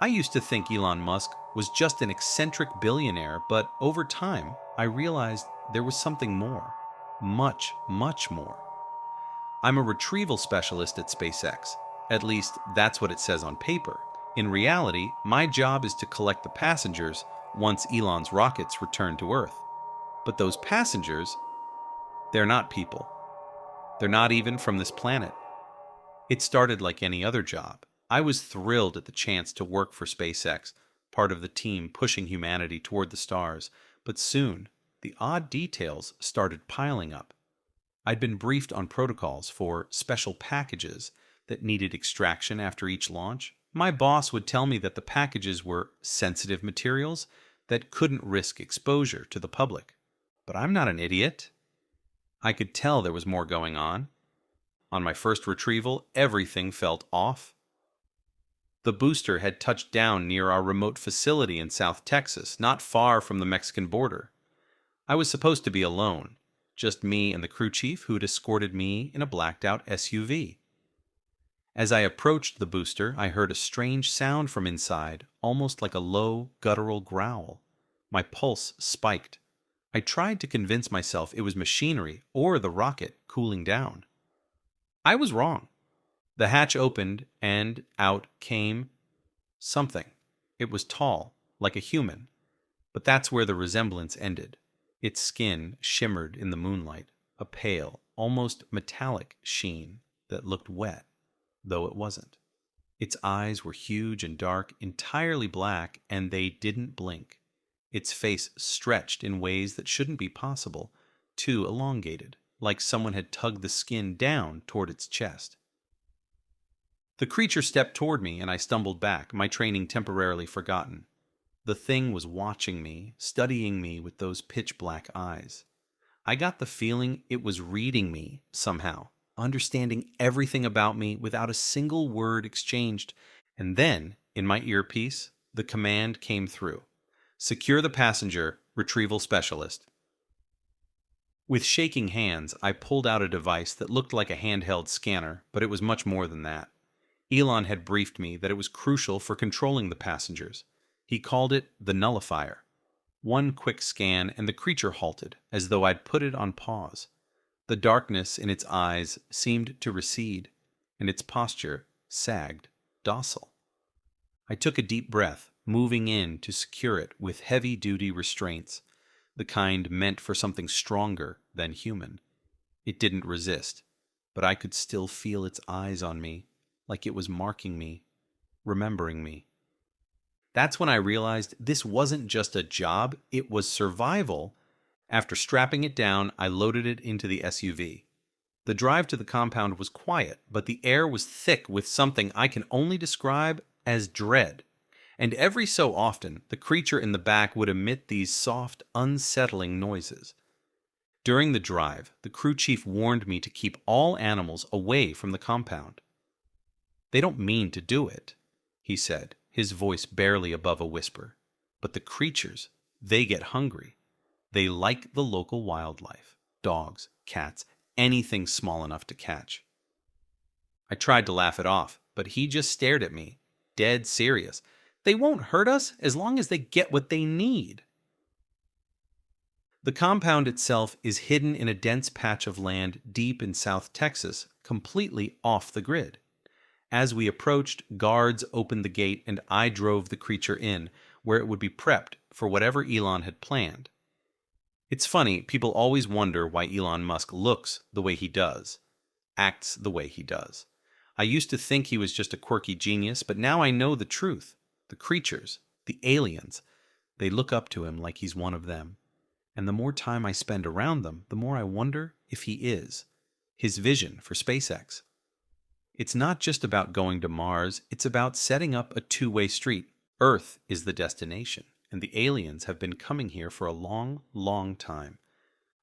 I used to think Elon Musk was just an eccentric billionaire, but over time, I realized there was something more. Much, much more. I'm a retrieval specialist at SpaceX. At least, that's what it says on paper. In reality, my job is to collect the passengers once Elon's rockets return to Earth. But those passengers, they're not people. They're not even from this planet. It started like any other job. I was thrilled at the chance to work for SpaceX, part of the team pushing humanity toward the stars, but soon, the odd details started piling up. I'd been briefed on protocols for special packages that needed extraction after each launch. My boss would tell me that the packages were sensitive materials that couldn't risk exposure to the public. But I'm not an idiot. I could tell there was more going on. On my first retrieval, everything felt off. The booster had touched down near our remote facility in South Texas, not far from the Mexican border. I was supposed to be alone, just me and the crew chief who'd escorted me in a blacked-out SUV. As I approached the booster, I heard a strange sound from inside, almost like a low, guttural growl. My pulse spiked. I tried to convince myself it was machinery or the rocket cooling down. I was wrong. The hatch opened, and out came something. It was tall, like a human, but that's where the resemblance ended. Its skin shimmered in the moonlight, a pale, almost metallic sheen that looked wet, though it wasn't. Its eyes were huge and dark, entirely black, and they didn't blink. Its face stretched in ways that shouldn't be possible, too elongated, like someone had tugged the skin down toward its chest. The creature stepped toward me, and I stumbled back, my training temporarily forgotten. The thing was watching me, studying me with those pitch-black eyes. I got the feeling it was reading me somehow, understanding everything about me without a single word exchanged. And then, in my earpiece, the command came through. Secure the passenger, Retrieval Specialist. With shaking hands, I pulled out a device that looked like a handheld scanner, but it was much more than that. Elon had briefed me that it was crucial for controlling the passengers. He called it the nullifier. One quick scan and the creature halted, as though I'd put it on pause. The darkness in its eyes seemed to recede, and its posture sagged, docile. I took a deep breath, moving in to secure it with heavy-duty restraints, the kind meant for something stronger than human. It didn't resist, but I could still feel its eyes on me, like it was marking me, remembering me. That's when I realized this wasn't just a job, it was survival. After strapping it down, I loaded it into the SUV. The drive to the compound was quiet, but the air was thick with something I can only describe as dread. And every so often, the creature in the back would emit these soft, unsettling noises. During the drive, the crew chief warned me to keep all animals away from the compound. "They don't mean to do it," he said, his voice barely above a whisper. "But the creatures, they get hungry. They like the local wildlife, dogs, cats, anything small enough to catch." I tried to laugh it off, but he just stared at me, dead serious. "They won't hurt us as long as they get what they need." The compound itself is hidden in a dense patch of land deep in South Texas, completely off the grid. As we approached, guards opened the gate and I drove the creature in, where it would be prepped for whatever Elon had planned. It's funny, people always wonder why Elon Musk looks the way he does, acts the way he does. I used to think he was just a quirky genius, but now I know the truth. The creatures, the aliens, they look up to him like he's one of them. And the more time I spend around them, the more I wonder if he is. His vision for SpaceX. It's not just about going to Mars, it's about setting up a two-way street. Earth is the destination, and the aliens have been coming here for a long, long time.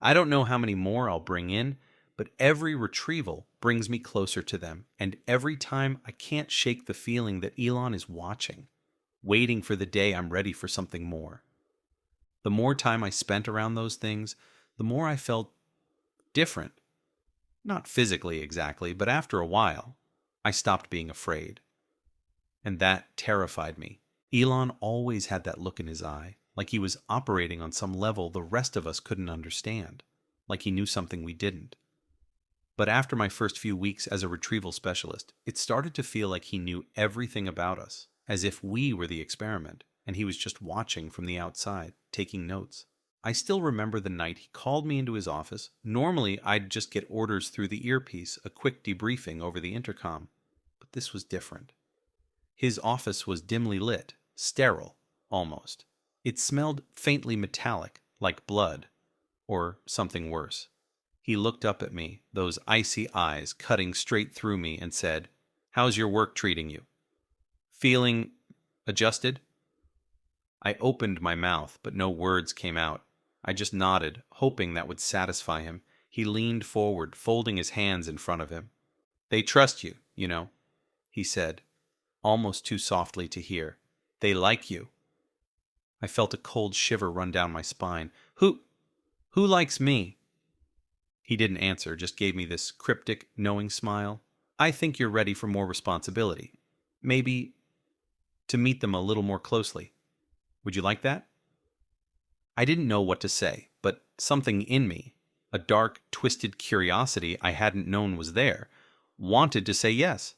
I don't know how many more I'll bring in, but every retrieval brings me closer to them, and every time I can't shake the feeling that Elon is watching, waiting for the day I'm ready for something more. The more time I spent around those things, the more I felt different. Not physically exactly, but after a while, I stopped being afraid. And that terrified me. Elon always had that look in his eye, like he was operating on some level the rest of us couldn't understand, like he knew something we didn't. But after my first few weeks as a retrieval specialist, it started to feel like he knew everything about us, as if we were the experiment, and he was just watching from the outside, taking notes. I still remember the night he called me into his office. Normally, I'd just get orders through the earpiece, a quick debriefing over the intercom. But this was different. His office was dimly lit, sterile, almost. It smelled faintly metallic, like blood, or something worse. He looked up at me, those icy eyes cutting straight through me, and said, "How's your work treating you? Feeling adjusted?" I opened my mouth, but no words came out. I just nodded, hoping that would satisfy him. He leaned forward, folding his hands in front of him. "They trust you, you know," he said, almost too softly to hear. "They like you." I felt a cold shiver run down my spine. Who likes me?" He didn't answer, just gave me this cryptic, knowing smile. "I think you're ready for more responsibility. Maybe to meet them a little more closely. Would you like that?" I didn't know what to say, but something in me, a dark, twisted curiosity I hadn't known was there, wanted to say yes.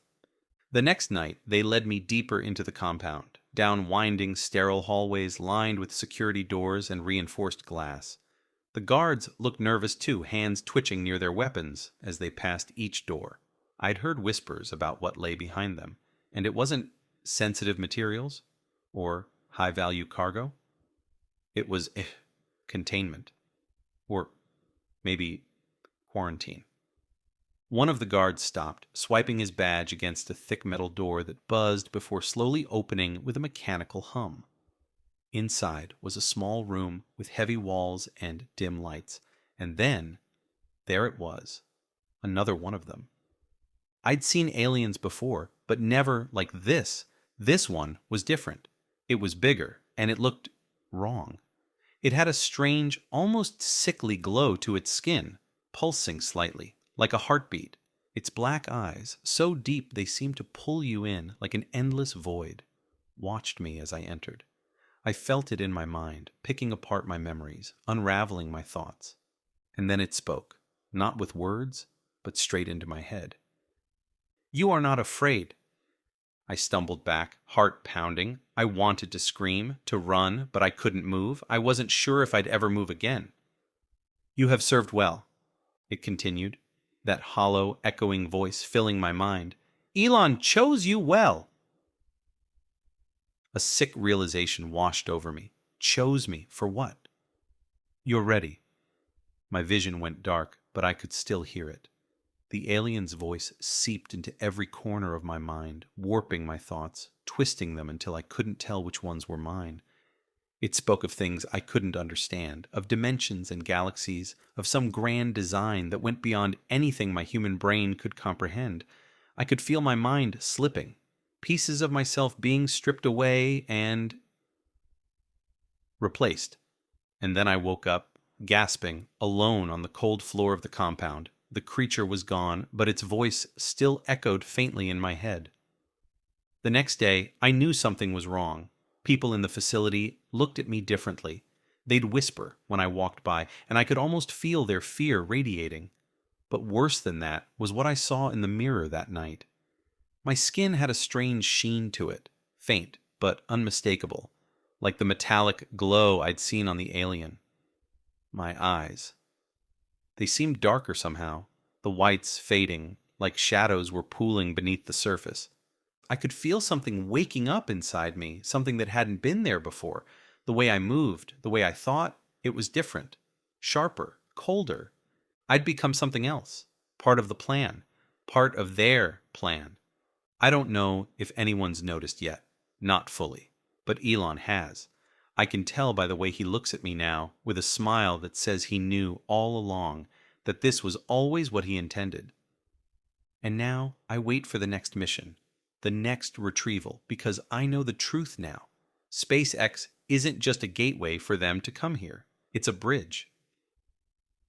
The next night, they led me deeper into the compound, down winding, sterile hallways lined with security doors and reinforced glass. The guards looked nervous too, hands twitching near their weapons as they passed each door. I'd heard whispers about what lay behind them, and it wasn't sensitive materials or high-value cargo. It was containment. Or maybe quarantine. One of the guards stopped, swiping his badge against a thick metal door that buzzed before slowly opening with a mechanical hum. Inside was a small room with heavy walls and dim lights, and then, there it was, another one of them. I'd seen aliens before, but never like this. This one was different. It was bigger, and it looked wrong. It had a strange, almost sickly glow to its skin, pulsing slightly, like a heartbeat. Its black eyes, so deep they seemed to pull you in like an endless void, watched me as I entered. I felt it in my mind, picking apart my memories, unraveling my thoughts. And then it spoke, not with words, but straight into my head. "You are not afraid." I stumbled back, heart pounding. I wanted to scream, to run, but I couldn't move. I wasn't sure if I'd ever move again. "You have served well," it continued, that hollow, echoing voice filling my mind. "Elon chose you well." A sick realization washed over me. Chose me for what? "You're ready." My vision went dark, but I could still hear it. The alien's voice seeped into every corner of my mind, warping my thoughts, twisting them until I couldn't tell which ones were mine. It spoke of things I couldn't understand, of dimensions and galaxies, of some grand design that went beyond anything my human brain could comprehend. I could feel my mind slipping, pieces of myself being stripped away and replaced. And then I woke up, gasping, alone on the cold floor of the compound. The creature was gone, but its voice still echoed faintly in my head. The next day, I knew something was wrong. People in the facility looked at me differently. They'd whisper when I walked by, and I could almost feel their fear radiating. But worse than that was what I saw in the mirror that night. My skin had a strange sheen to it, faint but unmistakable, like the metallic glow I'd seen on the alien. My eyes. They seemed darker somehow, the whites fading, like shadows were pooling beneath the surface. I could feel something waking up inside me, something that hadn't been there before. The way I moved, the way I thought, it was different. Sharper, colder. I'd become something else, part of the plan, part of their plan. I don't know if anyone's noticed yet, not fully, but Elon has. I can tell by the way he looks at me now, with a smile that says he knew all along that this was always what he intended. And now I wait for the next mission, the next retrieval, because I know the truth now. SpaceX isn't just a gateway for them to come here. It's a bridge.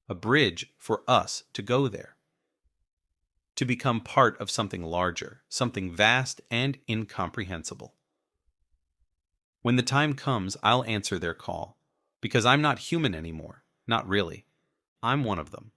A bridge for us to go there. To become part of something larger, something vast and incomprehensible. When the time comes, I'll answer their call. Because I'm not human anymore. Not really. I'm one of them.